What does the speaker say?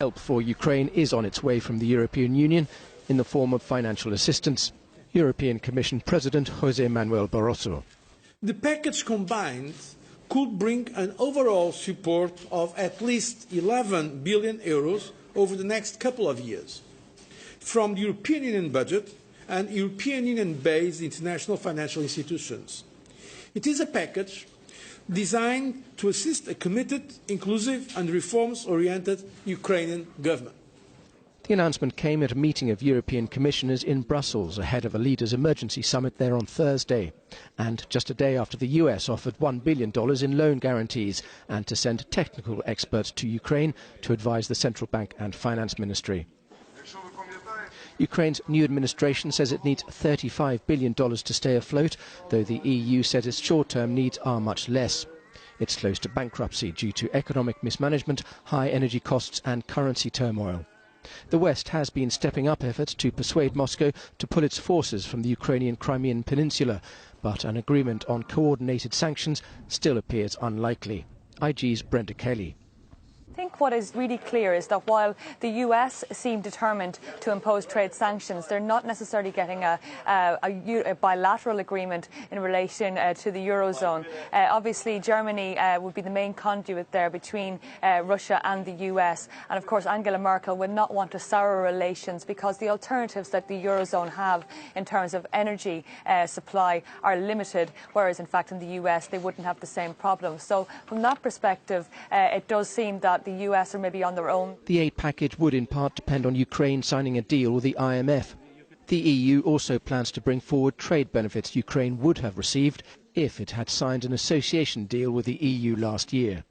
Help for Ukraine is on its way from the European Union in the form of financial assistance. European Commission President José Manuel Barroso. The package combined could bring an overall support of at least 11 billion euros over the next couple of years from the European Union budget and European Union-based international financial institutions. It is a package designed to assist a committed, inclusive and reforms-oriented Ukrainian government. The announcement came at a meeting of European commissioners in Brussels ahead of a leaders' emergency summit there on Thursday, and just a day after the US offered $1 billion in loan guarantees and to send technical experts to Ukraine to advise the central bank and finance ministry. Ukraine's new administration says it needs $35 billion to stay afloat, though the EU says its short-term needs are much less. It's close to bankruptcy due to economic mismanagement, high energy costs and currency turmoil. The West has been stepping up efforts to persuade Moscow to pull its forces from the Ukrainian Crimean Peninsula, but an agreement on coordinated sanctions still appears unlikely. IG's Brenda Kelly. I think what is really clear is that while the US seem determined to impose trade sanctions, they're not necessarily getting a bilateral agreement in relation to the Eurozone. Obviously, Germany would be the main conduit there between Russia and the US. And of course, Angela Merkel would not want to sour relations because the alternatives that the Eurozone have in terms of energy supply are limited, whereas in fact in the US they wouldn't have the same problem. So from that perspective, it does seem that the US are maybe on their own. The aid package would in part depend on Ukraine signing a deal with the IMF. The EU also plans to bring forward trade benefits Ukraine would have received if it had signed an association deal with the EU last year.